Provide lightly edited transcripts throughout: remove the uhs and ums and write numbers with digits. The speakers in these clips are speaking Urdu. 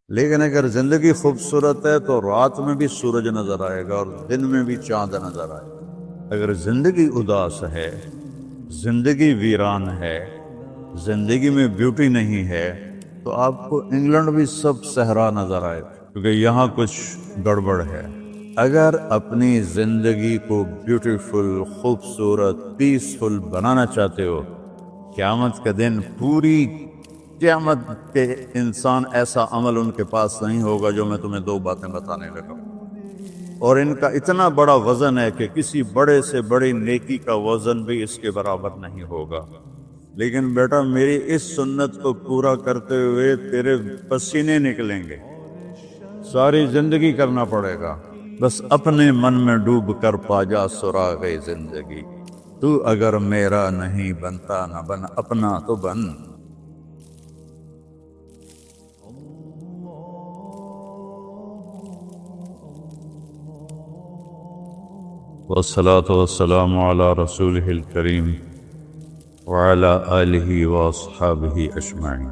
لیکن اگر زندگی خوبصورت ہے تو رات میں بھی سورج نظر آئے گا اور دن میں بھی چاند نظر آئے گا۔ اگر زندگی اداس ہے، زندگی ویران ہے، زندگی میں بیوٹی نہیں ہے، تو آپ کو انگلینڈ بھی سب صحرا نظر آئے گا، کیونکہ یہاں کچھ گڑبڑ ہے۔ اگر اپنی زندگی کو بیوٹیفل، خوبصورت، پیسفل بنانا چاہتے ہو، قیامت کا دن پوری قیامت کے انسان ایسا عمل ان کے پاس نہیں ہوگا جو میں تمہیں دو باتیں بتانے لگا ہوں، اور ان کا اتنا بڑا وزن ہے کہ کسی بڑے سے بڑی نیکی کا وزن بھی اس کے برابر نہیں ہوگا۔ لیکن بیٹا میری اس سنت کو پورا کرتے ہوئے تیرے پسینے نکلیں گے، ساری زندگی کرنا پڑے گا۔ بس اپنے من میں ڈوب کر پا جا سراغ زندگی، تو اگر میرا نہیں بنتا نہ بن اپنا تو بن۔ والصلاة والسلام على رسوله الكريم وعلى آلہ واصحابہ اجمعین۔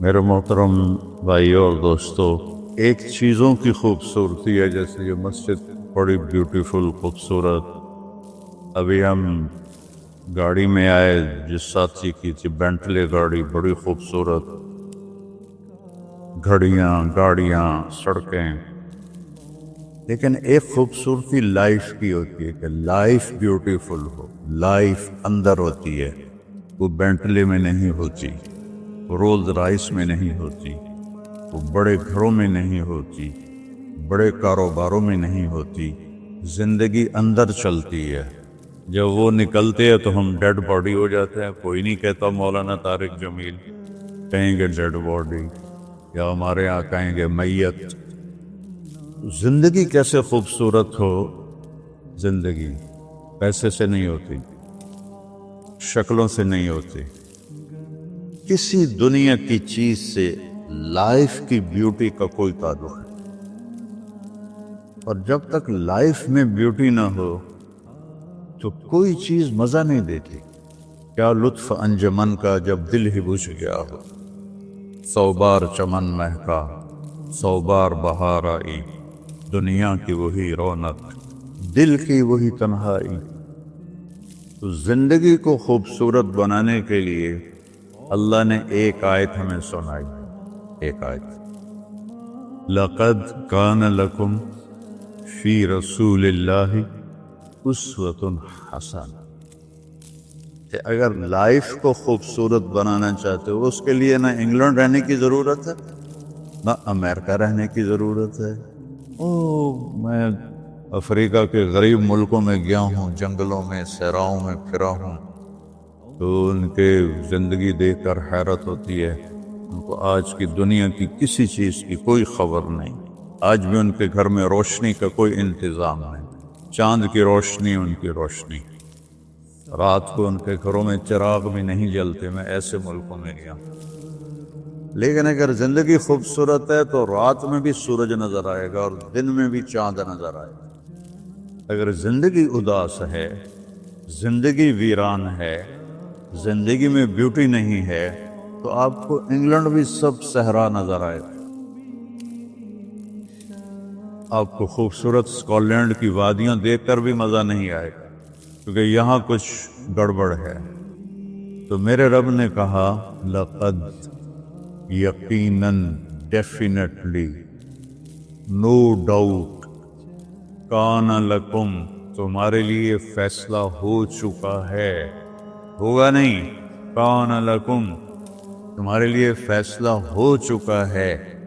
میرے محترم بھائیو اور دوستو، ایک چیزوں کی خوبصورتی ہے، جیسے یہ مسجد بڑی بیوٹیفل خوبصورت۔ ابھی ہم گاڑی میں آئے، جس ساتھی کی تھی بینٹلے گاڑی، بڑی خوبصورت، گھڑیاں، گاڑیاں، سڑکیں۔ لیکن ایک خوبصورتی لائف کی ہوتی ہے کہ لائف بیوٹیفل ہو، لائف اندر ہوتی ہے، وہ بینٹلے میں نہیں ہوتی، رولز رائس میں نہیں ہوتی، وہ بڑے گھروں میں نہیں ہوتی، بڑے کاروباروں میں نہیں ہوتی۔ زندگی اندر چلتی ہے۔ جب وہ نکلتے ہیں تو ہم ڈیڈ باڈی ہو جاتے ہیں۔ کوئی نہیں کہتا مولانا طارق جمیل، کہیں گے ڈیڈ باڈی، یا ہمارے یہاں کہیں گے میت۔ زندگی کیسے خوبصورت ہو؟ زندگی پیسے سے نہیں ہوتی، شکلوں سے نہیں ہوتی، کسی دنیا کی چیز سے لائف کی بیوٹی کا کوئی تعلق نہیں۔ اور جب تک لائف میں بیوٹی نہ ہو تو کوئی چیز مزہ نہیں دیتی۔ کیا لطف انجمن کا جب دل ہی بجھ گیا ہو، 100 بار چمن مہکا، 100 بار بہار آئی، دنیا کی وہی رونق، دل کی وہی تنہائی۔ تو زندگی کو خوبصورت بنانے کے لیے اللہ نے ایک آیت ہمیں سنائی، ایک آیت، لَقَدْ كَانَ لَكُمْ فِي رَسُولِ اللَّهِ أُسْوَةٌ حَسَنَةٌ۔ کہ اگر لائف کو خوبصورت بنانا چاہتے ہو، اس کے لیے نہ انگلینڈ رہنے کی ضرورت ہے، نہ امریکہ رہنے کی ضرورت ہے۔ میں افریقہ کے غریب ملکوں میں گیا ہوں، جنگلوں میں، صحراؤں میں پھرا ہوں، تو ان کے زندگی دیکھ کر حیرت ہوتی ہے۔ ان کو آج کی دنیا کی کسی چیز کی کوئی خبر نہیں۔ آج بھی ان کے گھر میں روشنی کا کوئی انتظام نہیں، چاند کی روشنی ان کی روشنی، رات کو ان کے گھروں میں چراغ بھی نہیں جلتے۔ میں ایسے ملکوں میں گیا۔ لیکن اگر زندگی خوبصورت ہے تو رات میں بھی سورج نظر آئے گا اور دن میں بھی چاند نظر آئے گا۔ اگر زندگی اداس ہے، زندگی ویران ہے، زندگی میں بیوٹی نہیں ہے، تو آپ کو انگلینڈ بھی سب صحرا نظر آئے گا۔ آپ کو خوبصورت اسکاٹ لینڈ کی وادیاں دیکھ کر بھی مزہ نہیں آئے گا، کیونکہ یہاں کچھ گڑبڑ ہے۔ تو میرے رب نے کہا، لقد، یقیناً، ڈیفینیٹلی، نو ڈاؤٹ، کان لکم، تمہارے لیے فیصلہ ہو چکا ہے، ہوگا نہیں، کان لکم، تمہارے لیے فیصلہ ہو چکا ہے۔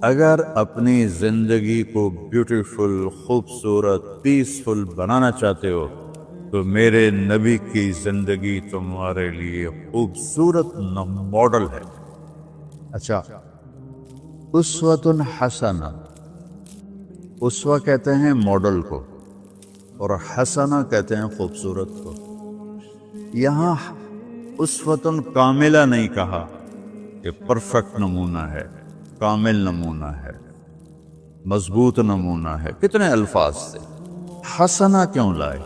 اگر اپنی زندگی کو بیوٹیفل، خوبصورت، پیسفل بنانا چاہتے ہو تو میرے نبی کی زندگی تمہارے لیے خوبصورت ماڈل ہے۔ اچھا، اسوۃ حسنہ، اسوہ کہتے ہیں ماڈل کو، اور حسنہ کہتے ہیں خوبصورت کو۔ یہاں اسوۃ کاملہ نہیں کہا کہ پرفیکٹ نمونہ ہے، کامل نمونہ ہے، مضبوط نمونہ ہے، کتنے الفاظ تھے۔ حسنہ کیوں لائے؟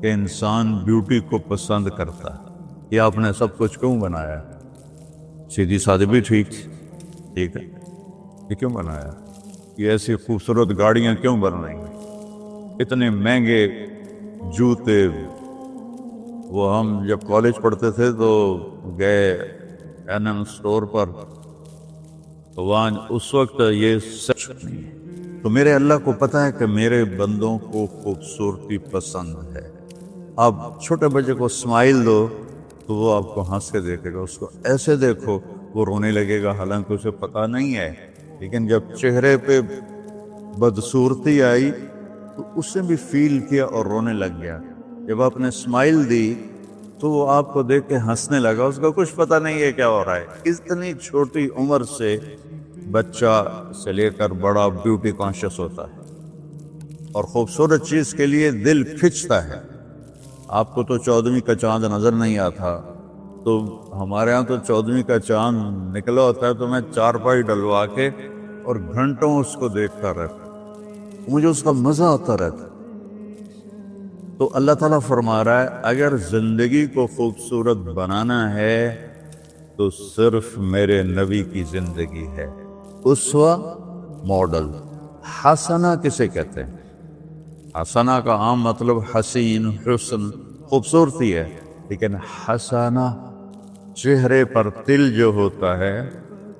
کہ انسان بیوٹی کو پسند کرتا ہے۔ یہ آپ نے سب کچھ کیوں بنایا؟ سیدھی سادی بھی ٹھیک تھی، ٹھیک ہے، یہ کیوں بنایا؟ یہ ایسی خوبصورت گاڑیاں کیوں بن رہی ہیں؟ اتنے مہنگے جوتے۔ وہ ہم جب کالج پڑھتے تھے تو گئے این ایم اسٹور پر، تو وہاں اس وقت یہ سچ نہیں۔ تو میرے اللہ کو پتہ ہے کہ میرے بندوں کو خوبصورتی پسند ہے۔ اب چھوٹے بچے کو اسمائل دو تو وہ آپ کو ہنس کے دیکھے گا، اس کو ایسے دیکھو وہ رونے لگے گا، حالانکہ اسے پتہ نہیں ہے، لیکن جب چہرے پہ بدصورتی آئی تو اس نے بھی فیل کیا اور رونے لگ گیا۔ جب آپ نے اسمائل دی تو وہ آپ کو دیکھ کے ہنسنے لگا، اس کا کچھ پتہ نہیں ہے کیا ہو رہا ہے۔ اتنی چھوٹی عمر سے بچہ سے لے کر بڑا بیوٹی کانشیس ہوتا ہے، اور خوبصورت چیز کے لیے دل کھنچتا ہے۔ آپ کو تو 14ویں کا چاند نظر نہیں آتا، تو ہمارے ہاں تو 14ویں کا چاند نکلا ہوتا ہے تو میں چارپائی ڈلوا کے اور گھنٹوں اس کو دیکھتا رہتا، مجھے اس کا مزہ آتا رہتا۔ تو اللہ تعالیٰ فرما رہا ہے اگر زندگی کو خوبصورت بنانا ہے تو صرف میرے نبی کی زندگی ہے۔ اسوہ ماڈل۔ حسنہ کسے کہتے ہیں؟ حسنہ کا عام مطلب حسین، حسن، خوبصورتی ہے، لیکن حسنہ چہرے پر تل جو ہوتا ہے،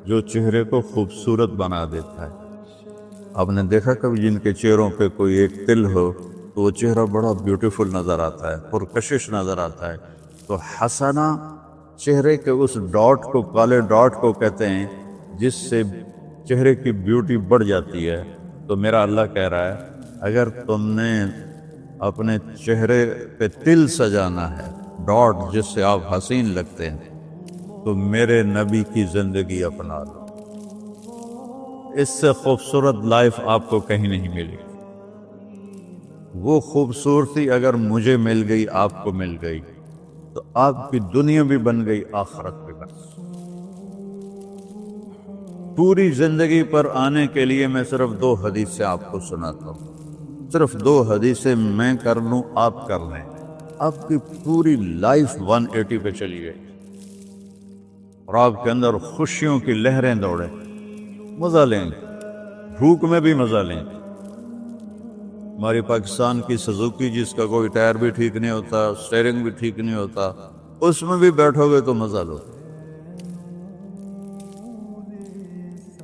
جو چہرے کو خوبصورت بنا دیتا ہے۔ آپ نے دیکھا کبھی جن کے چہروں پہ کوئی ایک تل ہو تو وہ چہرہ بڑا بیوٹیفل نظر آتا ہے، پرکشش نظر آتا ہے۔ تو حسنہ چہرے کے اس ڈاٹ کو، کالے ڈاٹ کو کہتے ہیں جس سے چہرے کی بیوٹی بڑھ جاتی ہے۔ تو میرا اللہ کہہ رہا ہے اگر تم نے اپنے چہرے پہ تل سجانا ہے، ڈاٹ جس سے آپ حسین لگتے ہیں، تو میرے نبی کی زندگی اپنا لو۔ اس سے خوبصورت لائف آپ کو کہیں نہیں ملے گی۔ وہ خوبصورتی اگر مجھے مل گئی، آپ کو مل گئی، تو آپ کی دنیا بھی بن گئی، آخرت بھی بن گئی۔ پوری زندگی پر آنے کے لیے میں صرف 2 حدیثیں آپ کو سناتا ہوں، صرف 2 حدیثیں میں کر لوں، آپ کر لیں، آپ کی پوری لائف 180 پہ چلی گئی، اور آپ کے اندر خوشیوں کی لہریں دوڑیں، مزہ لیں، بھوک میں بھی مزہ لیں۔ ہماری پاکستان کی سزوکی جس کا کوئی ٹائر بھی ٹھیک نہیں ہوتا، سٹیئرنگ بھی ٹھیک نہیں ہوتا، اس میں بھی بیٹھو گے تو مزہ لو۔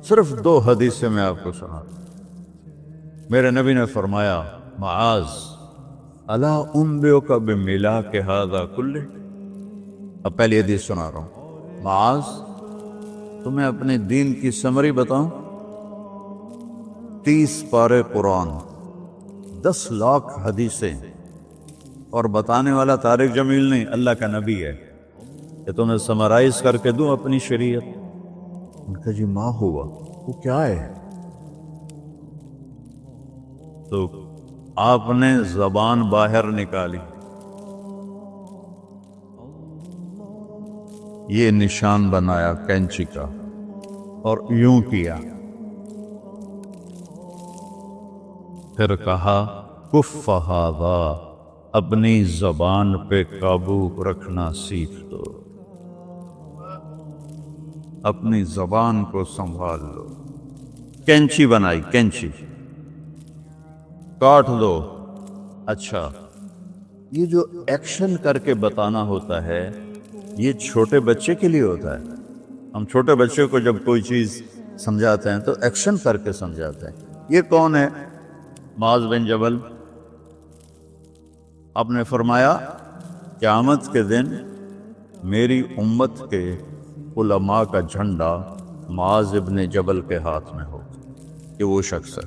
صرف 2 حدیثیں میں آپ کو سنا۔ میرے نبی نے فرمایا معاذ الا انبئک بملاک ھذا کلہ۔ اب پہلی حدیث سنا رہا ہوں۔ معاذ تمہیں اپنے دین کی سمری بتاؤں؟ 30 پارے قرآن، 10 لاکھ حدیثیں، اور بتانے والا طارق جمیل نہیں، اللہ کا نبی ہے، کہ تمہیں سمرائز کر کے دوں اپنی شریعت؟ ان کا جی ماں ہوا، وہ کیا ہے؟ تو آپ نے زبان باہر نکالی، یہ نشان بنایا کینچی کا، اور یوں کیا، پھر کہا کف ھذا، اپنی زبان پہ قابو رکھنا سیکھ دو، اپنی زبان کو سنبھال لو۔ کینچی بنائی، کینچی، کاٹ دو۔ اچھا، یہ جو ایکشن کر کے بتانا ہوتا ہے یہ چھوٹے بچے کے لیے ہوتا ہے۔ ہم چھوٹے بچے کو جب کوئی چیز سمجھاتے ہیں تو ایکشن کر کے سمجھاتے ہیں۔ یہ کون ہے؟ معاذ بن جبل۔ آپ نے فرمایا قیامت کے دن میری امت کے علماء کا جھنڈا معاذ بن جبل کے ہاتھ میں ہوگا۔ یہ وہ شخص ہے،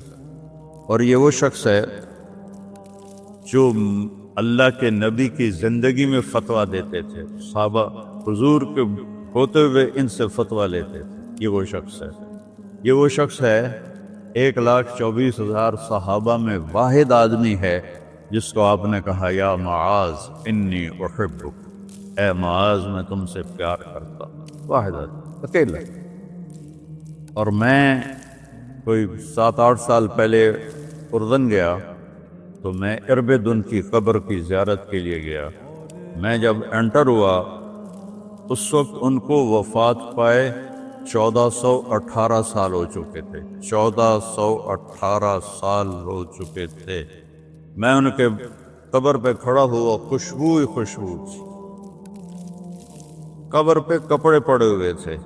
اور یہ وہ شخص ہے جو اللہ کے نبی کی زندگی میں فتویٰ دیتے تھے، صحابہ حضور کے ہوتے ہوئے ان سے فتویٰ لیتے تھے۔ یہ وہ شخص ہے، یہ وہ شخص ہے 1,24,000 صحابہ میں واحد آدمی ہے جس کو آپ نے کہا یا معاذ انی احبک، اے معاذ میں تم سے پیار کرتا ہوں۔ واحد آدمی، اکیلا۔ اور میں کوئی 7-8 سال پہلے اردن گیا تو میں اربدن کی قبر کی زیارت کے لیے گیا۔ میں جب انٹر ہوا اس وقت ان کو وفات پائے 1418 سال ہو چکے تھے، 1418 سال ہو چکے تھے۔ میں ان کے قبر پہ کھڑا ہوا، خوشبو ہی خوشبو تھی، قبر پہ کپڑے پڑے ہوئے تھے،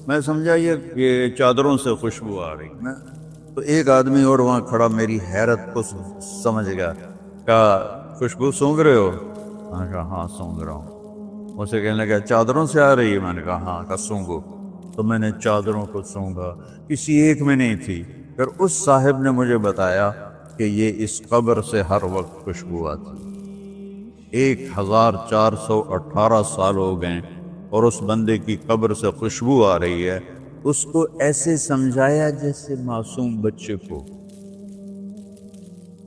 میں سمجھا یہ چادروں سے خوشبو آ رہی۔ میں تو ایک آدمی اور وہاں کھڑا میری حیرت کو سمجھ گیا، کہا خوشبو سونگ رہے ہو؟ میں نے کہا ہاں سونگ رہا ہوں۔ اسے کہنے لگا چادروں سے آ رہی ہے؟ میں نے کہا ہاں۔ کہا سونگو۔ تو میں نے چادروں کو سونگا، کسی ایک میں نہیں تھی۔ پھر اس صاحب نے مجھے بتایا کہ یہ اس قبر سے ہر وقت خوشبو آتی، 1418 سال ہو گئے اور اس بندے کی قبر سے خوشبو آ رہی ہے۔ اس کو ایسے سمجھایا جیسے معصوم بچے کو۔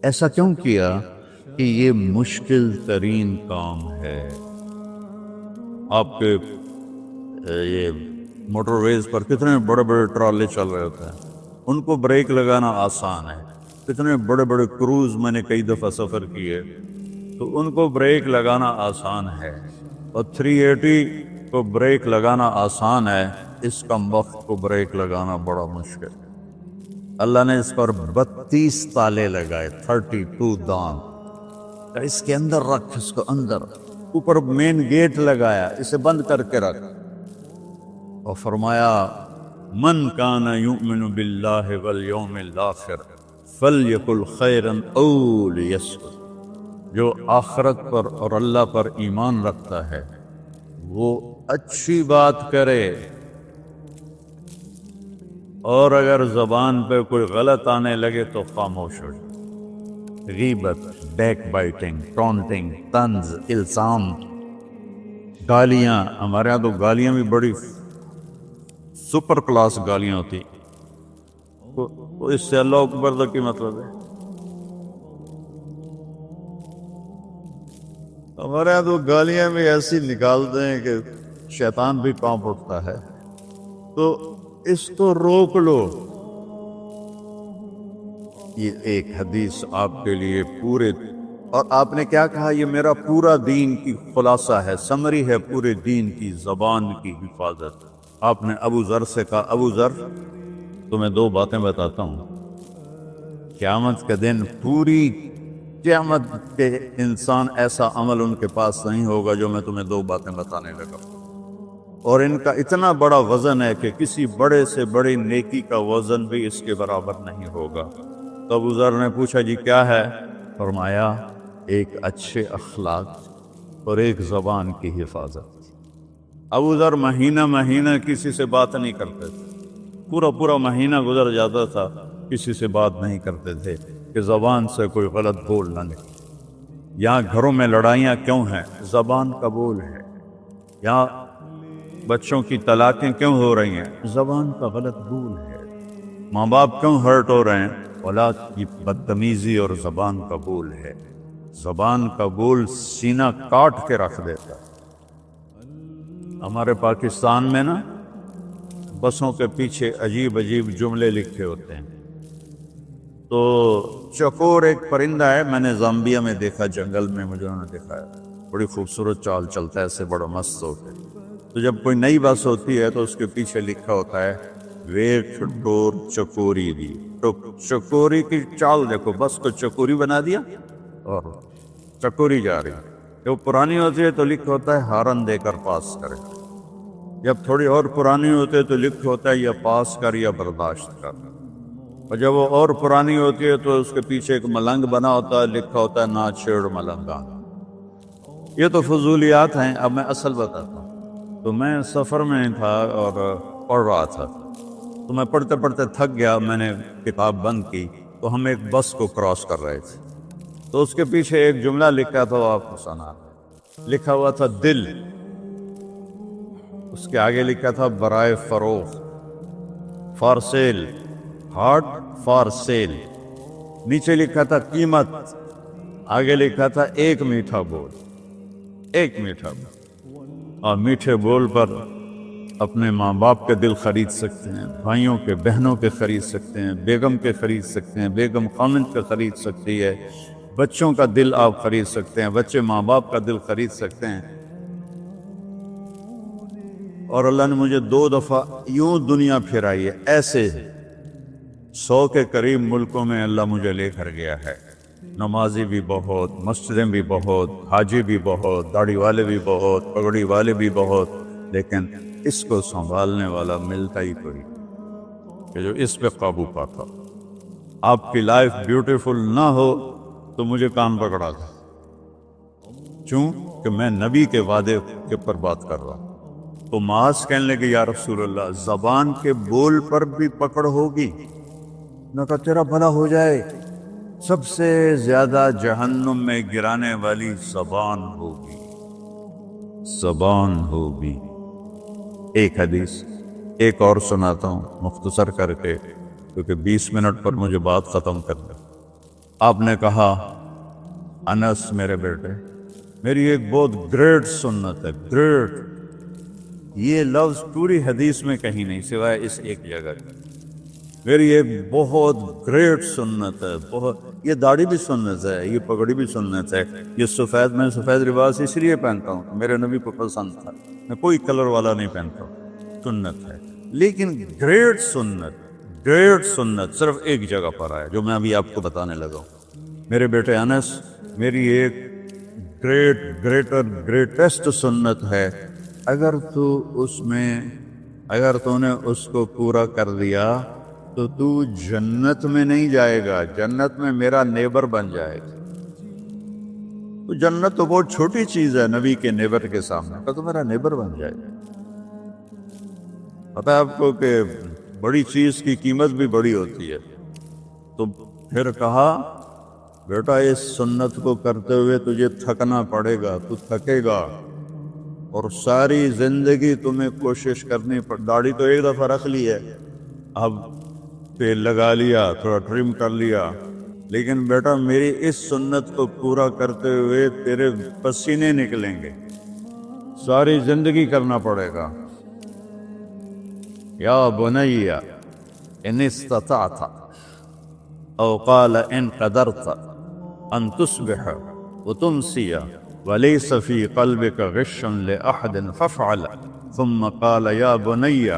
ایسا کیوں کیا؟ کہ یہ مشکل ترین کام ہے۔ آپ کے یہ موٹر ویز پر کتنے بڑے بڑے ٹرالے چل رہے ہوتے ہیں، ان کو بریک لگانا آسان ہے۔ کتنے بڑے بڑے کروز میں نے کئی دفعہ سفر کیے، تو ان کو بریک لگانا آسان ہے، اور 380 کو بریک لگانا آسان ہے، اس کا وقت کو بریک لگانا بڑا مشکل ہے۔ اللہ نے اس پر 32 تالے لگائے، 32 دان، اس کے اندر رکھ، اس کو اندر، اوپر مین گیٹ لگایا، اسے بند کر کے رکھ، اور فرمایا من کان یؤمن باللہ والیوم الآخر فلیقل خیرا او لیسکت، جو آخرت پر اور اللہ پر ایمان رکھتا ہے وہ اچھی بات کرے، اور اگر زبان پہ کوئی غلط آنے لگے تو خاموش ہو جائے۔ غیبت، بیک بائٹنگ، ٹونٹنگ، طنز، الزام، گالیاں، ہمارے ہاں تو گالیاں بھی بڑی سپر کلاس گالیاں ہوتی، تو اس سے اللہ اکبر کا کی مطلب ہے؟ ہمارے یہاں تو گالیاں بھی ایسی نکالتے ہیں کہ شیطان بھی کانپ اٹھتا ہے۔ تو اس کو روک لو۔ یہ ایک حدیث آپ کے لیے پورے، اور آپ نے کیا کہا؟ یہ میرا پورا دین کی خلاصہ ہے، سمری ہے پورے دین کی، زبان کی حفاظت۔ آپ نے ابو ذر سے کہا ابو ذر تمہیں 2 باتیں بتاتا ہوں، قیامت کے دن پوری قیامت کے انسان ایسا عمل ان کے پاس نہیں ہوگا جو میں تمہیں 2 باتیں بتانے لگا، اور ان کا اتنا بڑا وزن ہے کہ کسی بڑے سے بڑی نیکی کا وزن بھی اس کے برابر نہیں ہوگا۔ تو ابو ذر نے پوچھا جی کیا ہے؟ فرمایا ایک اچھے اخلاق اور ایک زبان کی حفاظت۔ ابو ذر مہینہ مہینہ کسی سے بات نہیں کرتے تھے، پورا پورا مہینہ گزر جاتا تھا کسی سے بات نہیں کرتے تھے کہ زبان سے کوئی غلط بول نہ نکلے۔ یہاں گھروں میں لڑائیاں کیوں ہیں؟ زبان کا بول ہے۔ یہاں بچوں کی طلاقیں کیوں ہو رہی ہیں؟ زبان کا غلط بول ہے۔ ماں باپ کیوں ہرٹ ہو رہے ہیں؟ اولاد کی بدتمیزی اور زبان کا بول ہے۔ زبان کا بول سینہ کاٹ کے رکھ دیتا ہے۔ ہمارے پاکستان میں نا بسوں کے پیچھے عجیب عجیب جملے لکھے ہوتے ہیں۔ تو چکور ایک پرندہ ہے، میں نے زامبیا میں دیکھا، جنگل میں مجھے انہوں نے دکھایا، بڑی خوبصورت چال چلتا ہے ایسے، بڑا مست ہو کے۔ تو جب کوئی نئی بس ہوتی ہے تو اس کے پیچھے لکھا ہوتا ہے ویٹ ڈور چکوری دی، تو چکوری کی چال دیکھو، بس کو چکوری بنا دیا اور چکوری جا رہی۔ جب پرانی ہوتی ہے تو لکھا ہوتا ہے ہارن دے کر پاس کرے، جب تھوڑی اور پرانی ہوتی ہے تو لکھا ہوتا ہے یا پاس کر یا برداشت کر، اور جب وہ اور پرانی ہوتی ہے تو اس کے پیچھے ایک ملنگ بنا ہوتا ہے، لکھا ہوتا ہے نا چھیڑ ملنگان۔ یہ تو فضولیات ہیں، اب میں اصل بتاتا ہوں۔ تو میں سفر میں تھا اور پڑھ رہا تھا، تو میں پڑھتے پڑھتے تھک گیا، میں نے کتاب بند کی، تو ہم ایک بس کو کراس کر رہے تھے، تو اس کے پیچھے ایک جملہ لکھا تھا، وہ آپ کو سنا، لکھا ہوا تھا دل، اس کے آگے لکھا تھا برائے فروخت، for sale, heart for sale, نیچے لکھا تھا قیمت، آگے لکھا تھا ایک میٹھا بول، ایک میٹھا بول۔ اور میٹھے بول پر اپنے ماں باپ کے دل خرید سکتے ہیں، بھائیوں کے، بہنوں کے خرید سکتے ہیں، بیگم کے خرید سکتے ہیں، بیگم خامند کا خرید سکتی ہے، بچوں کا دل آپ خرید سکتے ہیں، بچے ماں باپ کا دل خرید سکتے ہیں، اور اللہ نے مجھے 2 دفعہ یوں دنیا پھرائی ہے، ایسے 100 کے قریب ملکوں میں اللہ مجھے لے کر گیا ہے، نمازی بھی بہت، مسجدیں بھی بہت، حاجی بھی بہت، داڑھی والے بھی بہت، پگڑی والے بھی بہت، لیکن اس کو سنبھالنے والا ملتا ہی کوئی کہ جو اس پہ قابو پاتا۔ آپ کی لائف بیوٹیفل نہ ہو تو مجھے کان پکڑا تھا، کیوں کہ میں نبی کے وعدے کے پر بات کر رہا ہوں۔ تو معاذ کہنے لگے یا رسول اللہ زبان کے بول پر بھی پکڑ ہوگی؟ میں کہا تیرا بھلا ہو جائے، سب سے زیادہ جہنم میں گرانے والی زبان ہوگی، زبان ہوگی۔ ایک حدیث ایک اور سناتا ہوں مختصر کر کے، کیونکہ 20 منٹ پر مجھے بات ختم کرنا۔ آپ نے کہا انس میرے بیٹے، میری ایک بہت گریٹ سنت ہے، گریٹ، یہ لفظ پوری حدیث میں کہیں نہیں سوائے اس ایک جگہ کا، میری ایک بہت گریٹ سنت ہے، بہت، یہ داڑھی بھی سنت ہے، یہ پگڑی بھی سنت ہے، یہ سفید، میں سفید لباس اس لیے پہنتا ہوں میرے نبی کو پسند تھا، میں کوئی کلر والا نہیں پہنتا ہوں، سنت ہے، لیکن گریٹ سنت، گریٹ سنت صرف ایک جگہ پر آیا جو میں ابھی آپ کو بتانے لگا ہوں۔ میرے بیٹے انس، میری ایک گریٹسٹ سنت ہے، اگر تو نے اس کو پورا کر دیا تو جنت میں نہیں جائے گا، جنت میں میرا نیبر بن جائے گا۔ تو جنت تو بہت چھوٹی چیز ہے نبی کے نیبر کے سامنے، تو میرا نیبر بن جائے گا۔ پتہ ہے آپ کو کہ بڑی چیز کی قیمت بھی بڑی ہوتی ہے۔ تو پھر کہا بیٹا اس سنت کو کرتے ہوئے تجھے تھکنا پڑے گا، تو تھکے گا، اور ساری زندگی تمہیں کوشش کرنی داڑھی تو ایک دفعہ رکھ لی ہے، اب تیل لگا لیا، تھوڑا ٹرم کر لیا، لیکن بیٹا میری اس سنت کو پورا کرتے ہوئے تیرے پسینے نکلیں گے، ساری زندگی کرنا پڑے گا۔ یا بنی ان استطعت او قال ان قدرت ان تصبح وتمسی وليس في قلبك غش لأحد فافعل، ثم قال يا بني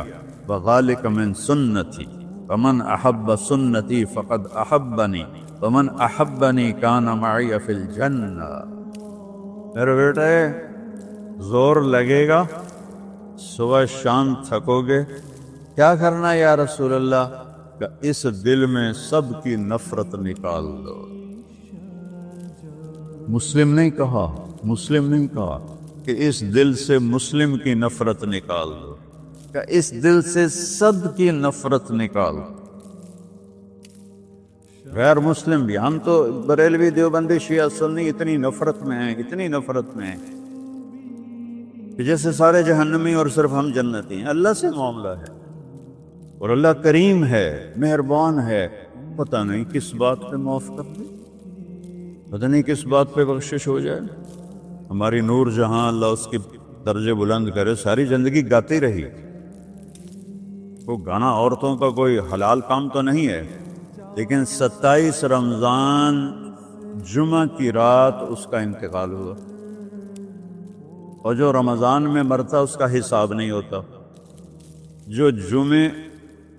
وذلك من سنتي فمن أحب سنتي فقد أحبني ومن أحبني كان معي في الجنة۔ میرے بیٹے زور لگے گا، صبح شام تھکو گے، کیا کرنا یا رسول اللہ؟ کہ اس دل میں سب کی نفرت نکال دو۔ مسلم نہیں کہا کہ اس دل سے مسلم کی نفرت نکال دو، کہ اس دل سے سب کی نفرت نکال دو۔ غیر مسلم بھی، ہم تو بریلوی دیوبندی شیعہ سنی اتنی نفرت میں ہیں، اتنی نفرت میں ہیں کہ جیسے سارے جہنمی اور صرف ہم جنتی ہیں۔ اللہ سے معاملہ ہے، اور اللہ کریم ہے، مہربان ہے، پتہ نہیں کس بات پہ معاف کر دے، پتہ نہیں کس بات پہ بخشش ہو جائے۔ ہماری نور جہاں، اللہ اس کی درجے بلند کرے، ساری زندگی گاتی رہی۔ وہ گانا عورتوں کا کوئی حلال کام تو نہیں ہے، لیکن 27 رمضان جمعہ کی رات اس کا انتقال ہوا، اور جو رمضان میں مرتا اس کا حساب نہیں ہوتا، جو جمعے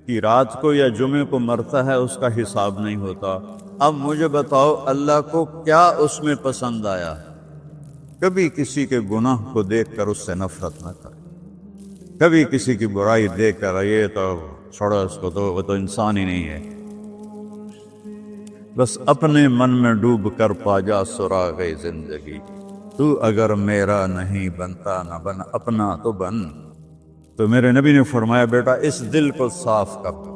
کی رات کو یا جمعے کو مرتا ہے اس کا حساب نہیں ہوتا۔ اب مجھے بتاؤ اللہ کو کیا اس میں پسند آیا؟ کبھی کسی کے گناہ کو دیکھ کر اس سے نفرت نہ کر، کبھی کسی کی برائی دیکھ کر یہ تو چھوڑو اس کو، تو وہ تو انسان ہی نہیں ہے۔ بس اپنے من میں ڈوب کر پا جا سراغ زندگی، تو اگر میرا نہیں بنتا نہ بن اپنا تو بن۔ تو میرے نبی نے فرمایا بیٹا اس دل کو صاف کر دو۔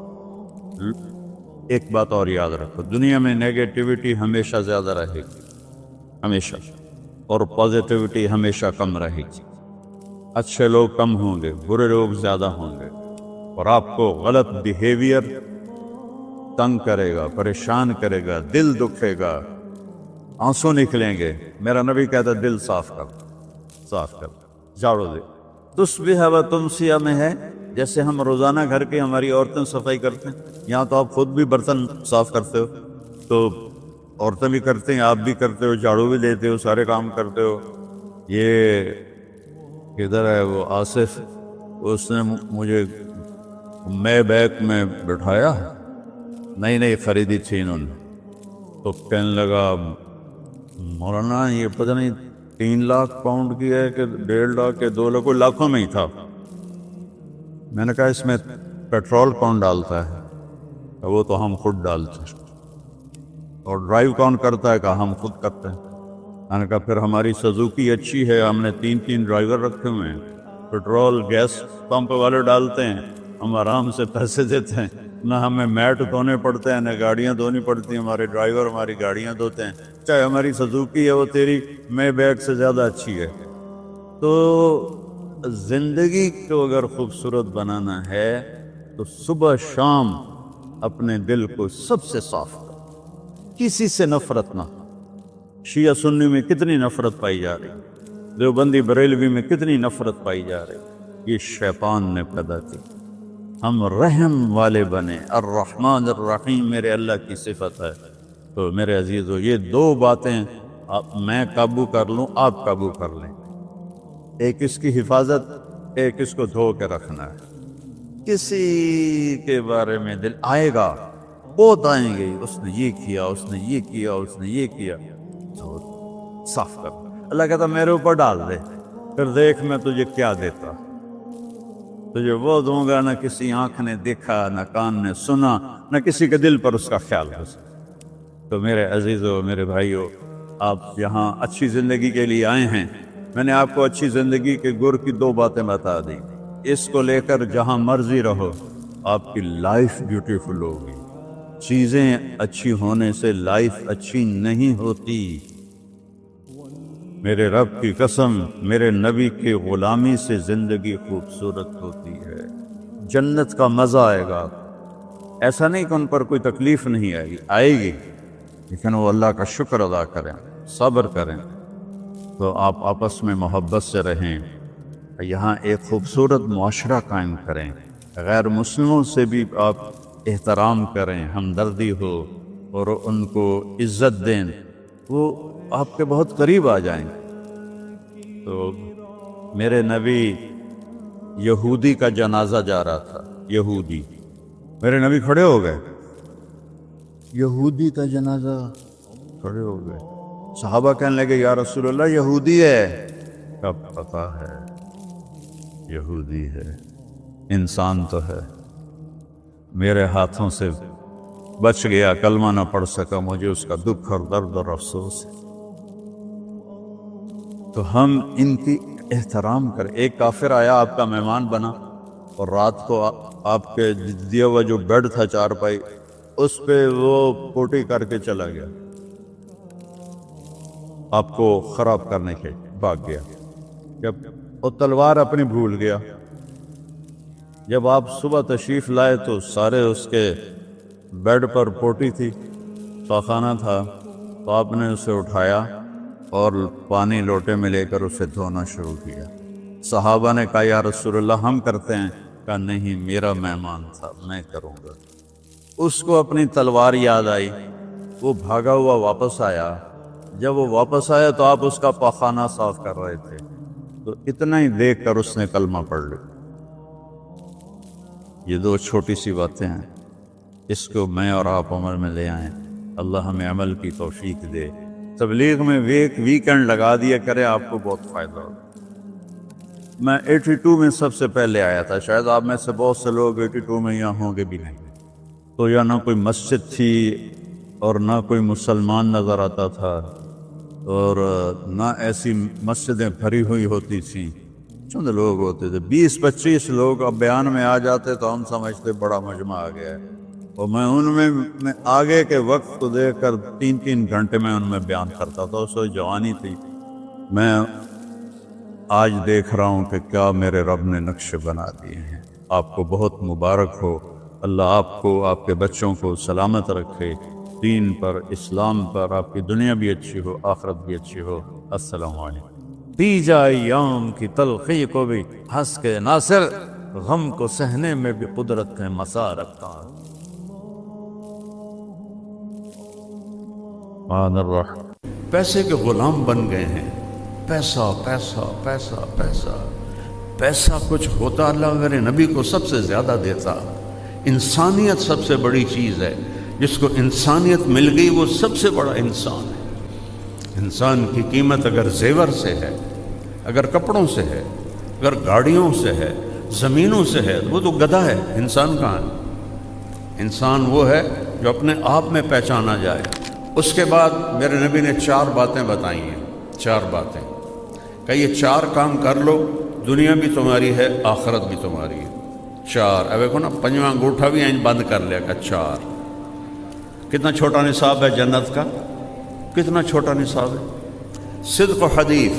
ایک بات اور یاد رکھو، دنیا میں نیگیٹیوٹی ہمیشہ زیادہ رہے گی، ہمیشہ، اور پازیٹیوٹی ہمیشہ کم رہے گی۔ اچھے لوگ کم ہوں گے، برے لوگ زیادہ ہوں گے، اور آپ کو غلط بیہیویئر تنگ کرے گا، پریشان کرے گا، دل دکھے گا، آنسو نکلیں گے۔ میرا نبی کہتا دل صاف کر، صاف کر، جھاڑو دے۔ تصبح و تمسیہ میں ہے، جیسے ہم روزانہ گھر کے ہماری عورتیں صفائی کرتے ہیں، یہاں تو آپ خود بھی برتن صاف کرتے ہو، تو عورتیں بھی کرتے ہیں، آپ بھی کرتے ہو، جھاڑو بھی دیتے ہو، سارے کام کرتے ہو۔ یہ کدھر ہے وہ آصف؟ اس نے مجھے میں بیک میں بٹھایا، نئی نئی خریدی تھی انہوں نے، تو کہنے لگا مولانا یہ پتہ نہیں 3 لاکھ پاؤنڈ کی ہے کہ 1.5 لاکھ کے 2 لاکھ، کوئی لاکھوں میں ہی تھا۔ میں نے کہا اس میں پیٹرول کون ڈالتا ہے؟ وہ تو ہم خود ڈالتے ہیں۔ اور ڈرائیو کون کرتا ہے؟ کہ ہم خود کرتے ہیں۔ میں نے کہا پھر ہماری سزوکی اچھی ہے، ہم نے 3 ڈرائیور رکھے ہوئے ہیں، پیٹرول گیس پمپ والے ڈالتے ہیں، ہم آرام سے پیسے دیتے ہیں، نہ ہمیں میٹ دھونے پڑتے ہیں، نہ گاڑیاں دھونی پڑتی ہیں، ہمارے ڈرائیور ہماری گاڑیاں دھوتے ہیں، چاہے ہماری سزوکی ہے وہ تیری میں بیگ سے زیادہ اچھی ہے۔ تو زندگی کو اگر خوبصورت بنانا ہے تو صبح شام اپنے دل کو سب سے صاف کر، کسی سے نفرت نہ۔ شیعہ سنی میں کتنی نفرت پائی جا رہی، دیوبندی بریلوی میں کتنی نفرت پائی جا رہی، یہ شیطان نے پیدا کی۔ ہم رحم والے بنے، الرحمن الرحیم میرے اللہ کی صفت ہے۔ تو میرے عزیزو یہ 2 باتیں میں قابو کر لوں، آپ قابو کر لیں، ایک اس کی حفاظت، ایک اس کو دھو کے رکھنا ہے۔ کسی کے بارے میں دل آئے گا، بہت آئیں گے، اس نے یہ کیا، اس نے یہ کیا، اس نے یہ کیا، تو صاف کر۔ اللہ کہتا میرے اوپر ڈال دے، پھر دیکھ میں تجھے کیا دیتا۔ تجھے وہ دوں گا نہ کسی آنکھ نے دیکھا، نہ کان نے سنا، نہ کسی کے دل پر اس کا خیال ہو سکتا۔ تو میرے عزیزو، میرے بھائیو، آپ یہاں اچھی زندگی کے لیے آئے ہیں۔ میں نے آپ کو اچھی زندگی کے گر کی 2 باتیں بتا دی، اس کو لے کر جہاں مرضی رہو، آپ کی لائف بیوٹیفل ہوگی۔ چیزیں اچھی ہونے سے لائف اچھی نہیں ہوتی۔ میرے رب کی قسم، میرے نبی کی غلامی سے زندگی خوبصورت ہوتی ہے، جنت کا مزہ آئے گا۔ ایسا نہیں کہ ان پر کوئی تکلیف نہیں آئے گی، آئے گی، لیکن وہ اللہ کا شکر ادا کریں، صبر کریں۔ تو آپ آپس میں محبت سے رہیں، یہاں ایک خوبصورت معاشرہ قائم کریں، غیر مسلموں سے بھی آپ احترام کریں، ہمدردی ہو اور ان کو عزت دیں، وہ آپ کے بہت قریب آ جائیں گے۔ تو میرے نبی یہودی کا جنازہ جا رہا تھا، یہودی، میرے نبی کھڑے ہو گئے، یہودی کا جنازہ، کھڑے ہو گئے۔ صحابہ کہنے لگے یا رسول اللہ یہودی ہے۔ کب پتا ہے یہودی ہے، انسان تو ہے، میرے ہاتھوں سے بچ گیا، کلمہ نہ پڑھ سکا، مجھے اس کا دکھ اور درد اور افسوس ہے۔ تو ہم ان کی احترام کریں۔ ایک کافر آیا، آپ کا مہمان بنا، اور رات کو آپ کے دیا ہوا جو بیڈ تھا چارپائی، اس پہ وہ پوٹی کر کے چلا گیا، آپ کو خراب کرنے کے بھاگ گیا۔ جب وہ تلوار اپنی بھول گیا، جب آپ صبح تشریف لائے تو سارے اس کے بیڈ پر پوٹی تھی، پاخانہ تھا، تو آپ نے اسے اٹھایا اور پانی لوٹے میں لے کر اسے دھونا شروع کیا۔ صحابہ نے کہا یا رسول اللہ ہم کرتے ہیں؟ کہا نہیں، میرا مہمان تھا، میں کروں گا۔ اس کو اپنی تلوار یاد آئی، وہ بھاگا ہوا واپس آیا۔ جب وہ واپس آیا تو آپ اس کا پاخانہ صاف کر رہے تھے، تو اتنا ہی دیکھ کر اس نے کلمہ پڑھ لیا۔ یہ 2 چھوٹی سی باتیں ہیں، اس کو میں اور آپ عمل میں لے آئیں، اللہ ہمیں عمل کی توفیق دے۔ تبلیغ میں ویکنڈ لگا دیا کرے، آپ کو بہت فائدہ ہوگا۔ میں 82 میں سب سے پہلے آیا تھا، شاید آپ میں سے بہت سے لوگ 82 میں یہاں ہوں گے بھی نہیں۔ تو یا نہ کوئی مسجد تھی اور نہ کوئی مسلمان نظر آتا تھا، اور نہ ایسی مسجدیں بھری ہوئی ہوتی تھیں، چند لوگ ہوتے تھے، 20-25 لوگ۔ اب بیان میں آ جاتے تو ہم سمجھتے بڑا مجمع آ گیا ہے، اور میں ان میں آگے کے وقت کو دیکھ کر 3 گھنٹے میں ان میں بیان کرتا تھا۔ اس وقت جوانی تھی۔ میں آج دیکھ رہا ہوں کہ کیا میرے رب نے نقشے بنا دیے ہیں۔ آپ کو بہت مبارک ہو، اللہ آپ کو، آپ کے بچوں کو سلامت رکھے، دین پر، اسلام پر، آپ کی دنیا بھی اچھی ہو، آخرت بھی اچھی ہو۔ السلام علیکم۔ پی جائے ایام کی تلخی کو بھی ہنس کے ناصر، غم کو سہنے میں بھی قدرت کا مسا رکھتا ہے۔ پیسے کے غلام بن گئے ہیں، پیسہ پیسہ پیسہ پیسہ پیسہ کچھ ہوتا اللہ میرے نبی کو سب سے زیادہ دیتا. انسانیت سب سے بڑی چیز ہے، جس کو انسانیت مل گئی وہ سب سے بڑا انسان ہے. انسان کی قیمت اگر زیور سے ہے، اگر کپڑوں سے ہے، اگر گاڑیوں سے ہے، زمینوں سے ہے، وہ تو گدھا ہے. انسان کہاں ہے؟ انسان وہ ہے جو اپنے آپ میں پہچانا جائے. اس کے بعد میرے نبی نے 4 باتیں بتائی ہیں. 4 باتیں کہ یہ 4 کام کر لو، دنیا بھی تمہاری ہے، آخرت بھی تمہاری ہے. 4 اب دیکھو نا، 5واں انگوٹھا بھی اینج بند کر لیا کہ 4. کتنا چھوٹا نصاب ہے جنت کا، کتنا چھوٹا نصاب ہے. صدق و حدیث،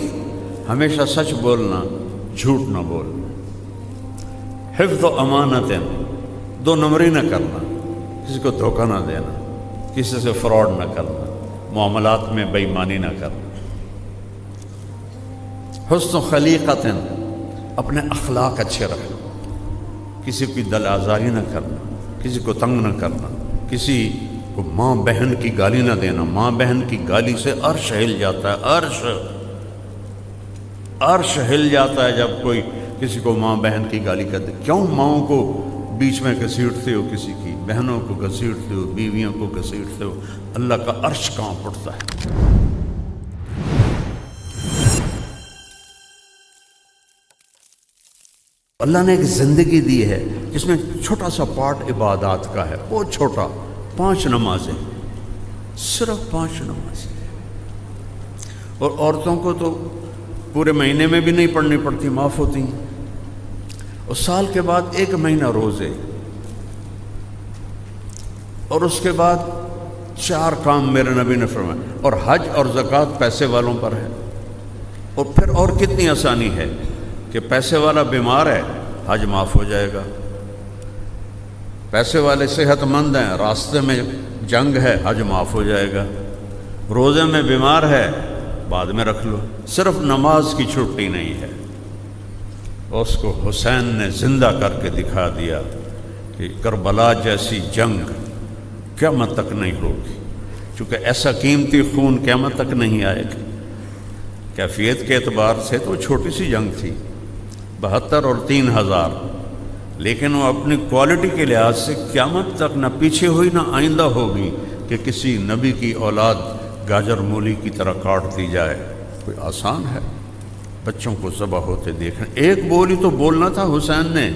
ہمیشہ سچ بولنا، جھوٹ نہ بولنا. حفظ و امانت، 2 نمبری نہ کرنا، کسی کو دھوکہ نہ دینا، کسی سے فراڈ نہ کرنا، معاملات میں بے ایمانی نہ کرنا. حسن و خلیقت، اپنے اخلاق اچھے رکھنا، کسی کی دل آزاری نہ کرنا، کسی کو تنگ نہ کرنا، کسی کو ماں بہن کی گالی نہ دینا. ماں بہن کی گالی سے عرش ہل جاتا ہے. عرش ہل جاتا ہے جب کوئی کسی کو ماں بہن کی گالی کر دے. کیوں ماؤں کو بیچ میں گھسیٹتے ہو، کسی کی بہنوں کو گھسیٹتے ہو، بیویوں کو گھسیٹتے ہو؟ اللہ کا عرش کانپ اٹھتا ہے. اللہ نے ایک زندگی دی ہے جس میں چھوٹا سا پارٹ عبادات کا ہے، بہت چھوٹا. 5 نمازیں، صرف 5 نمازیں. اور عورتوں کو تو پورے مہینے میں بھی نہیں پڑھنی پڑتی، معاف ہوتی ہیں. اور سال کے بعد 1 مہینہ روزے، اور اس کے بعد 4 کام میرے نبی نے فرمایا. اور حج اور زکوٰۃ پیسے والوں پر ہے. اور پھر اور کتنی آسانی ہے کہ پیسے والا بیمار ہے، حج معاف ہو جائے گا. پیسے والے صحت مند ہیں، راستے میں جنگ ہے، حج معاف ہو جائے گا. روزے میں بیمار ہے، بعد میں رکھ لو. صرف نماز کی چھٹی نہیں ہے. اس کو حسین نے زندہ کر کے دکھا دیا کہ کربلا جیسی جنگ قیامت تک نہیں ہوگی، چونکہ ایسا قیمتی خون قیامت تک نہیں آئے گا. کیفیت کے اعتبار سے تو چھوٹی سی جنگ تھی، 72 اور 3000، لیکن وہ اپنی کوالٹی کے لحاظ سے قیامت تک نہ پیچھے ہوئی نہ آئندہ ہوگی کہ کسی نبی کی اولاد گاجر مولی کی طرح کاٹ دی جائے. کوئی آسان ہے بچوں کو ذبح ہوتے دیکھنا؟ 1 بولی تو بولنا تھا حسین نے.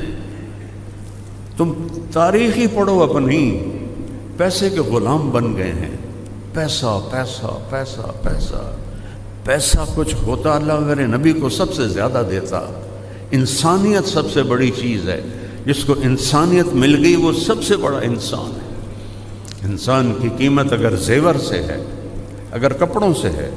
تم تاریخ ہی پڑھو اپنی. پیسے کے غلام بن گئے ہیں. پیسہ پیسہ پیسہ پیسہ. پیسہ کچھ ہوتا اللہ میرے نبی کو سب سے زیادہ دیتا. انسانیت سب سے بڑی چیز ہے، جس کو انسانیت مل گئی وہ سب سے بڑا انسان ہے. انسان کی قیمت اگر زیور سے ہے، اگر کپڑوں سے ہے،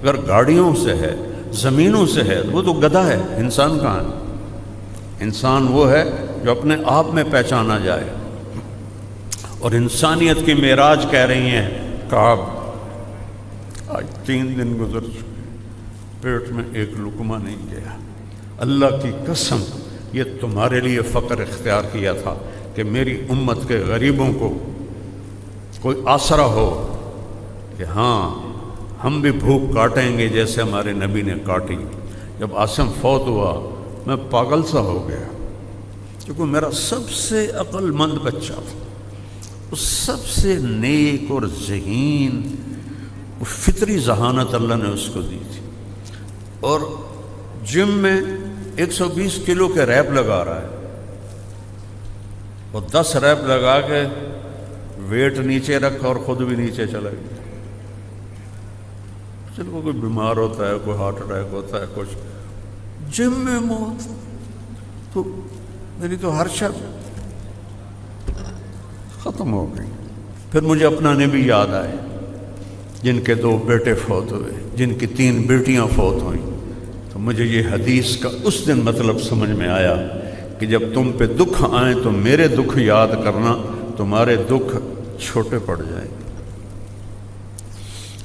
اگر گاڑیوں سے ہے، زمینوں سے ہے، وہ تو گدھا ہے. انسان کہاں ہے؟ انسان وہ ہے جو اپنے آپ میں پہچانا جائے. اور انسانیت کی معراج کہہ رہی ہیں کعب. آج 3 دن گزر چکے، پیٹ میں ایک لقمہ نہیں گیا. اللہ کی قسم یہ تمہارے لیے فقر اختیار کیا تھا کہ میری امت کے غریبوں کو کوئی آسرا ہو، کہ ہاں ہم بھی بھوک کاٹیں گے جیسے ہمارے نبی نے کاٹی. جب عاصم فوت ہوا میں پاگل سا ہو گیا، کیونکہ میرا سب سے عقل مند بچہ تھا، وہ سب سے نیک اور ذہین، وہ فطری ذہانت اللہ نے اس کو دی تھی. اور جم میں 120 کلو کے ریپ لگا رہا ہے، اور 10 ریپ لگا کے ویٹ نیچے رکھا اور خود بھی نیچے چلا گیا. چلو کوئی بیمار ہوتا ہے، کوئی ہارٹ اٹیک ہوتا ہے، کچھ جم میں موت. تو میری تو ہر شب ختم ہو گئی. پھر مجھے اپنا نبی یاد آئے جن کے 2 بیٹے فوت ہوئے، جن کی 3 بیٹیاں فوت ہوئیں. تو مجھے یہ حدیث کا اس دن مطلب سمجھ میں آیا کہ جب تم پہ دکھ آئیں تو میرے دکھ یاد کرنا، تمہارے دکھ چھوٹے پڑ جائیں گے.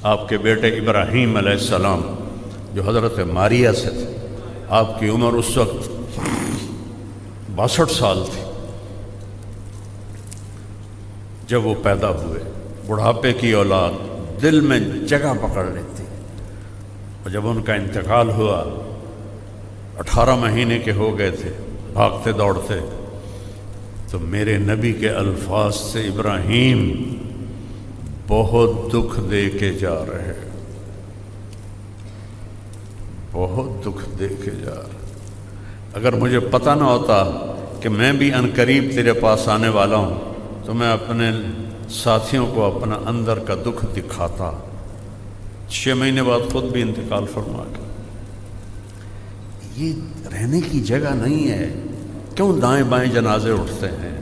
آپ کے بیٹے ابراہیم علیہ السلام جو حضرت ماریہ سے تھے، آپ کی عمر اس وقت 62 سال تھی جب وہ پیدا ہوئے. بڑھاپے کی اولاد دل میں جگہ پکڑ لیتی. اور جب ان کا انتقال ہوا 18 مہینے کے ہو گئے تھے بھاگتے دوڑتے، تو میرے نبی کے الفاظ سے ابراہیم بہت دکھ دے کے جا رہے، بہت دکھ دے کے جا رہے۔ اگر مجھے پتہ نہ ہوتا کہ میں بھی عنقریب تیرے پاس آنے والا ہوں تو میں اپنے ساتھیوں کو اپنا اندر کا دکھ دکھاتا۔ 6 مہینے بعد خود بھی انتقال فرما گیا۔ یہ رہنے کی جگہ نہیں ہے، کیوں دائیں بائیں جنازے اٹھتے ہیں؟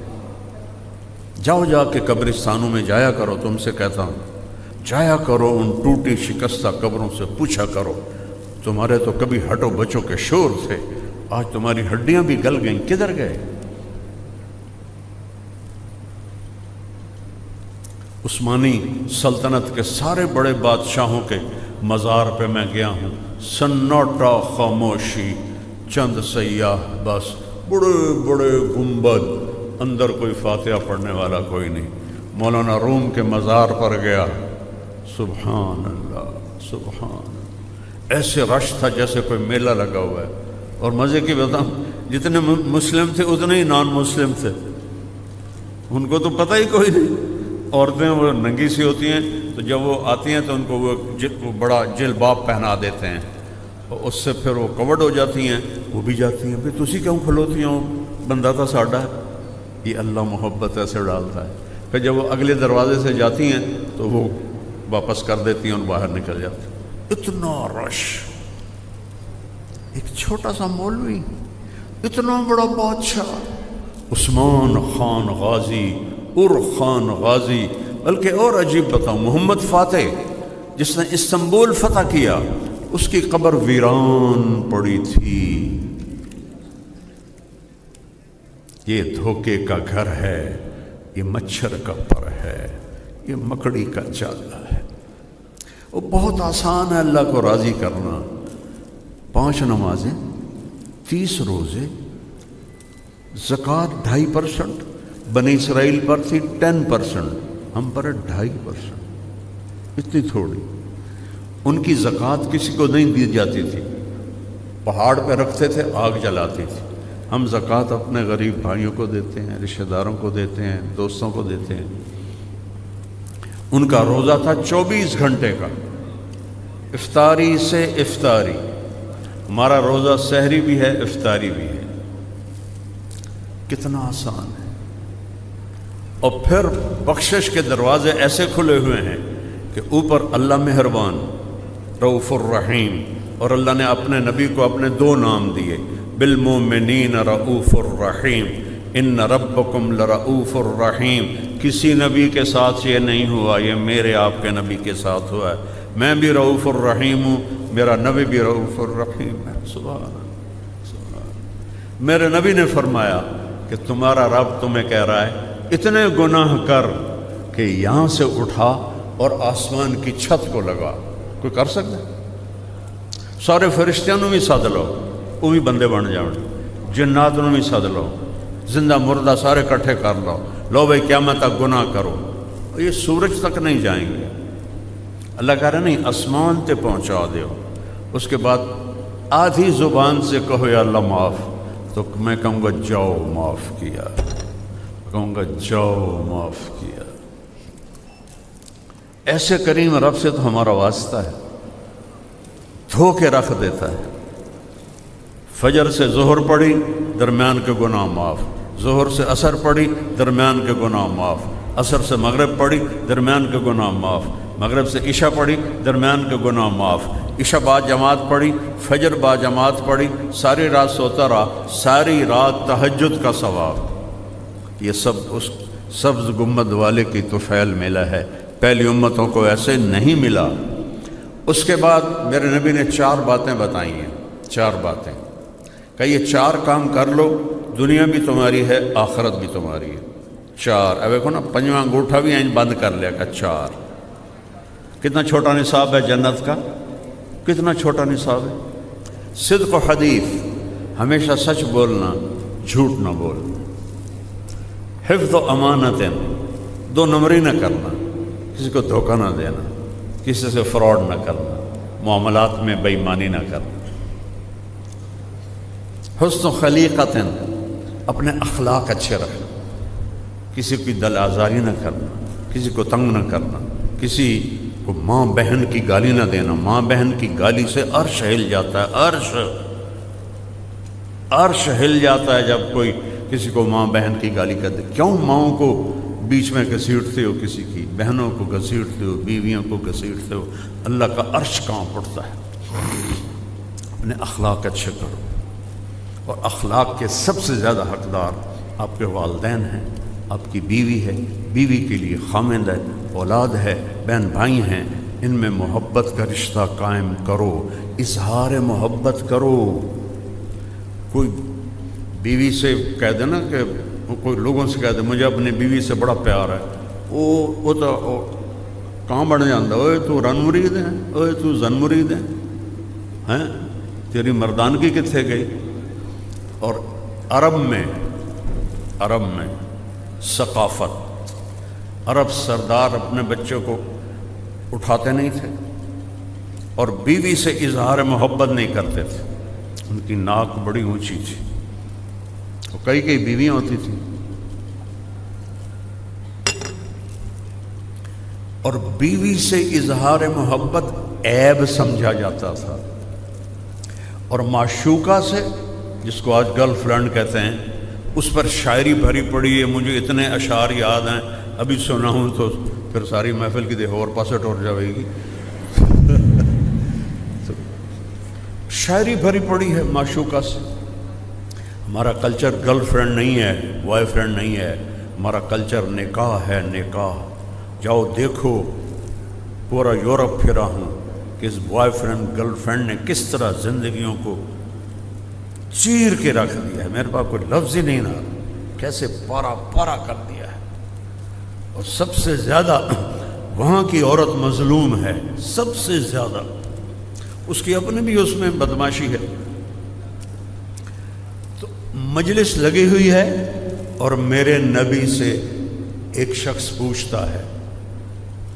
جاؤ جا کے قبرستانوں میں جایا کرو، تم سے کہتا ہوں جایا کرو، ان ٹوٹی شکستہ قبروں سے پوچھا کرو، تمہارے تو کبھی ہٹو بچوں کے شور تھے، آج تمہاری ہڈیاں بھی گل گئیں، کدھر گئے؟ عثمانی سلطنت کے سارے بڑے بادشاہوں کے مزار پہ میں گیا ہوں، سناٹا، خاموشی، چند سیاح بس، بڑے بڑے گنبد، اندر کوئی فاتحہ پڑھنے والا کوئی نہیں۔ مولانا روم کے مزار پر گیا، سبحان اللہ سبحان اللہ، ایسے رش تھا جیسے کوئی میلہ لگا ہوا ہے۔ اور مزے کی بتاؤں، جتنے مسلم تھے اتنے ہی نان مسلم تھے، ان کو تو پتہ ہی کوئی نہیں۔ عورتیں وہ ننگی سی ہوتی ہیں، تو جب وہ آتی ہیں تو ان کو وہ بڑا جلباب پہنا دیتے ہیں، اور اس سے پھر وہ کورڈ ہو جاتی ہیں، وہ بھی جاتی ہیں۔ پھر تسی کیوں کھلوتی ہوں، بندہ تھا ساڈا۔ یہ اللہ محبت ایسے ڈالتا ہے۔ پھر جب وہ اگلے دروازے سے جاتی ہیں تو وہ واپس کر دیتی ہیں اور باہر نکل جاتی ہیں۔ اتنا رش، ایک چھوٹا سا مولوی، اتنا بڑا بادشاہ، عثمان خان غازی، خان غازی، بلکہ اور عجیب بتاؤں، محمد فاتح جس نے استنبول فتح کیا، اس کی قبر ویران پڑی تھی۔ یہ دھوکے کا گھر ہے، یہ مچھر کا پر ہے، یہ مکڑی کا جالا ہے۔ وہ بہت آسان ہے اللہ کو راضی کرنا۔ 5 نمازیں، 30 روزے، زکوٰۃ 2.5%، بنی اسرائیل پر تھی 10%، ہم پر 2.5%، اتنی تھوڑی۔ ان کی زکوٰۃ کسی کو نہیں دی جاتی تھی، پہاڑ پہ رکھتے تھے، آگ جلاتی تھی۔ ہم زکوٰۃ اپنے غریب بھائیوں کو دیتے ہیں، رشتہ داروں کو دیتے ہیں، دوستوں کو دیتے ہیں۔ ان کا روزہ تھا 24 گھنٹے کا، افطاری سے افطاری۔ ہمارا روزہ سحری بھی ہے، افطاری بھی ہے، کتنا آسان ہے۔ اور پھر بخشش کے دروازے ایسے کھلے ہوئے ہیں کہ اوپر اللہ مہربان، رؤوف الرحیم، اور اللہ نے اپنے نبی کو اپنے 2 نام دیے، بالمؤمنین رؤوف الرحیم، ان ربکم لرؤوف الرحیم۔ کسی نبی کے ساتھ یہ نہیں ہوا، یہ میرے آپ کے نبی کے ساتھ ہوا ہے۔ میں بھی رؤوف الرحیم ہوں، میرا نبی بھی رؤوف الرحیم ہے۔ سبحان اللہ سبحان اللہ۔ میرے نبی نے فرمایا کہ تمہارا رب تمہیں کہہ رہا ہے اتنے گناہ کر کہ یہاں سے اٹھا اور آسمان کی چھت کو لگا۔ کوئی کر سکتا ہے؟ سارے فرشتیاں نو بھی سد لو، وہ بھی بندے بن جاؤ، جنات نو بھی سد لو، زندہ مردہ سارے کٹھے کر لو بھائی قیامت تک گناہ کرو، یہ سورج تک نہیں جائیں گے۔ اللہ کہہ رہا نہیں، آسمان تے پہنچا دیو۔ اس کے بعد آدھی زبان سے کہو یا اللہ معاف، تو میں کہوں گا جاؤ معاف کیا، کہوں گا جاؤ معاف کیا۔ ایسے کریم رب سے تو ہمارا واسطہ ہے، دھو کے رکھ دیتا ہے۔ فجر سے ظہر پڑھی، درمیان کے گناہ معاف، ظہر سے عصر پڑھی، درمیان کے گناہ معاف، عصر سے مغرب پڑھی، درمیان کے گناہ معاف، مغرب سے عشاء پڑھی، درمیان کے گناہ معاف، عشاء با جماعت پڑھی، فجر با جماعت پڑھی، ساری رات سوتا رہا، ساری رات تہجد کا ثواب۔ یہ سب اس سبز گنبد والے کی طفیل ملا ہے، پہلی امتوں کو ایسے نہیں ملا۔ اس کے بعد میرے نبی نے 4 باتیں بتائی ہیں، 4 باتیں کہ یہ 4 کام کر لو، دنیا بھی تمہاری ہے، آخرت بھی تمہاری ہے۔ 4، اب دیکھو نا، 5واں انگوٹھا بھی این بند کر لیا کہ 4۔ کتنا چھوٹا نصاب ہے جنت کا، کتنا چھوٹا نصاب ہے۔ صدق و حدیث، ہمیشہ سچ بولنا، جھوٹ نہ بولنا۔ حفظ و امانتیں، 2 نمبری نہ کرنا، کسی کو دھوکہ نہ دینا، کسی سے فراڈ نہ کرنا، معاملات میں بے ایمانی نہ کرنا۔ حسن خلیقت، اپنے اخلاق اچھے رکھنا، کسی کی دل آزاری نہ کرنا، کسی کو تنگ نہ کرنا، کسی کو ماں بہن کی گالی نہ دینا۔ ماں بہن کی گالی سے عرش ہل جاتا ہے، عرش ہل جاتا ہے جب کوئی کسی کو ماں بہن کی گالی کر دے۔ کیوں ماؤں کو بیچ میں گھسیٹتے ہو، کسی کی بہنوں کو گھسیٹتے ہو، بیویوں کو گھسیٹتے ہو؟ اللہ کا عرش کہاں پڑتا ہے؟ اپنے اخلاق اچھے کرو، اور اخلاق کے سب سے زیادہ حقدار آپ کے والدین ہیں، آپ کی بیوی ہے، بیوی کے لیے خامند ہے، اولاد ہے، بہن بھائی ہیں، ان میں محبت کا رشتہ قائم کرو، اظہار محبت کرو۔ کوئی بیوی سے کہہ دے نا، کہ کوئی لوگوں سے کہہ دے مجھے اپنی بیوی سے بڑا پیار ہے، وہ تو کہاں بڑھ جاتا، اوے تو رن مرید ہے، اوے تو زن مرید ہے، تیری مردانگی کتنے گئی؟ اور عرب میں ثقافت، عرب سردار اپنے بچوں کو اٹھاتے نہیں تھے اور بیوی سے اظہار محبت نہیں کرتے تھے، ان کی ناک بڑی اونچی تھی، اور کئی بیویاں ہوتی تھیں، اور بیوی سے اظہار محبت عیب سمجھا جاتا تھا، اور معشوقہ سے، جس کو آج گرل فرینڈ کہتے ہیں، اس پر شاعری بھری پڑی ہے۔ مجھے اتنے اشعار یاد ہیں، ابھی سنا ہوں تو پھر ساری محفل کی اور پاسے ٹور جائے گی۔ شاعری بھری پڑی ہے معشوقہ سے۔ ہمارا کلچر گرل فرینڈ نہیں ہے، بوائے فرینڈ نہیں ہے، ہمارا کلچر نکاح ہے، نکاح۔ جاؤ دیکھو، پورا یورپ پھرا ہوں کہ اس بوائے فرینڈ گرل فرینڈ نے کس طرح زندگیوں کو چیر کے رکھ دیا ہے، میرے پاس کوئی لفظ ہی نہیں آ رہا، کیسے پارا پارا کر دیا ہے۔ اور سب سے زیادہ وہاں کی عورت مظلوم ہے، سب سے زیادہ، اس کی اپنے بھی اس میں بدماشی ہے۔ تو مجلس لگی ہوئی ہے، اور میرے نبی سے ایک شخص پوچھتا ہے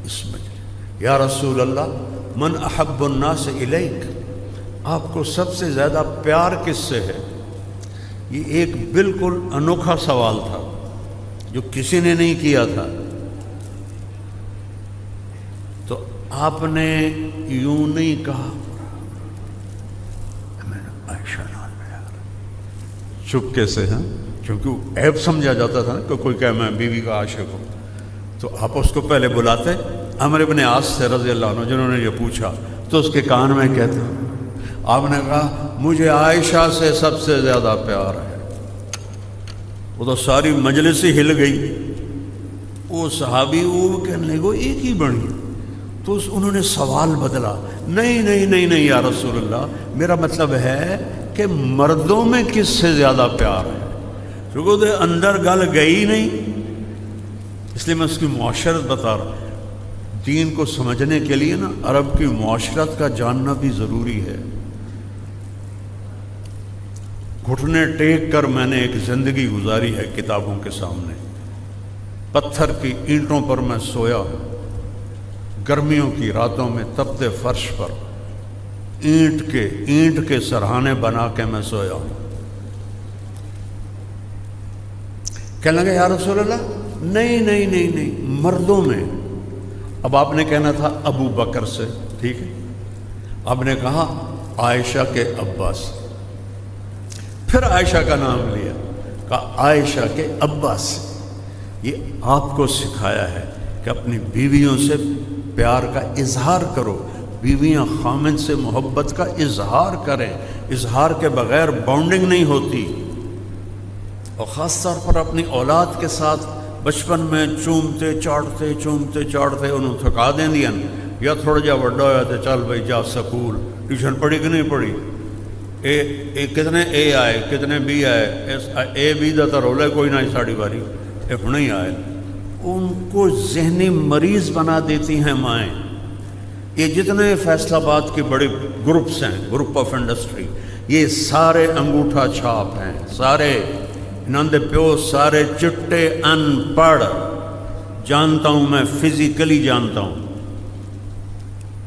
اس مجلس، یا رسول اللہ من احب الناس الیک، آپ کو سب سے زیادہ پیار کس سے ہے؟ یہ ایک بالکل انوکھا سوال تھا جو کسی نے نہیں کیا تھا۔ تو آپ نے یوں نہیں کہا، میں عائشہ نال پیار، چپکے سے، ہاں، کیونکہ عیب سمجھا جاتا تھا کہ کوئی کہے میں بیوی کا عاشق ہوں، تو آپ اس کو پہلے بلاتے عمرو بن عاص سے رضی اللہ عنہ، جنہوں نے یہ پوچھا، تو اس کے کان میں کہتے، آپ نے کہا مجھے عائشہ سے سب سے زیادہ پیار ہے۔ وہ تو ساری مجلس ہی ہل گئی، وہ صحابی وہ کہنے لگے وہ ایک ہی بڑی، تو انہوں نے سوال بدلا، نہیں نہیں نہیں نہیں یا رسول اللہ، میرا مطلب ہے کہ مردوں میں کس سے زیادہ پیار ہے، کیونکہ وہ اندر گل گئی نہیں، اس لیے میں اس کی معاشرت بتا رہا ہوں۔ دین کو سمجھنے کے لیے نا عرب کی معاشرت کا جاننا بھی ضروری ہے۔ گھٹنے ٹیک کر میں نے ایک زندگی گزاری ہے کتابوں کے سامنے، پتھر کی اینٹوں پر میں سویا ہوں، گرمیوں کی راتوں میں تپتے فرش پر اینٹ کے سرہانے بنا کے میں سویا ہوں۔ کہنے لگا یا رسول اللہ نہیں نہیں نہیں نہیں، مردوں میں۔ اب آپ نے کہنا تھا ابو بکر سے، ٹھیک ہے، آپ نے کہا عائشہ کے ابا سے، پھر عائشہ کا نام لیا، کہا عائشہ کے ابا سے۔ یہ آپ کو سکھایا ہے کہ اپنی بیویوں سے پیار کا اظہار کرو، بیویاں خامند سے محبت کا اظہار کریں، اظہار کے بغیر بانڈنگ نہیں ہوتی۔ اور خاص طور پر اپنی اولاد کے ساتھ بچپن میں چومتے چاڑتے انہوں تھکا دیں دیا، یا تھوڑا جا بڑا ہوا تو چل بھائی جا سکول، ٹیوشن پڑھی کہ نہیں پڑھی، کتنے اے آئے کتنے بی آئے، اے بی دا تو رولا کوئی نہ ساڑی باری ایک نہیں آئے، ان کو ذہنی مریض بنا دیتی ہیں مائیں۔ یہ جتنے فیصل آباد کے بڑے گروپس ہیں، گروپ آف انڈسٹری، یہ سارے انگوٹھا چھاپ ہیں، سارے انہوں دے پیو سارے چٹے ان پڑھ، جانتا ہوں میں، فزیکلی جانتا ہوں۔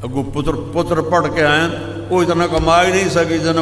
اگو پتر پڑھ کے آئے وہ اتنا کما ہی نہیں سکی، اتنا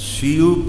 CUP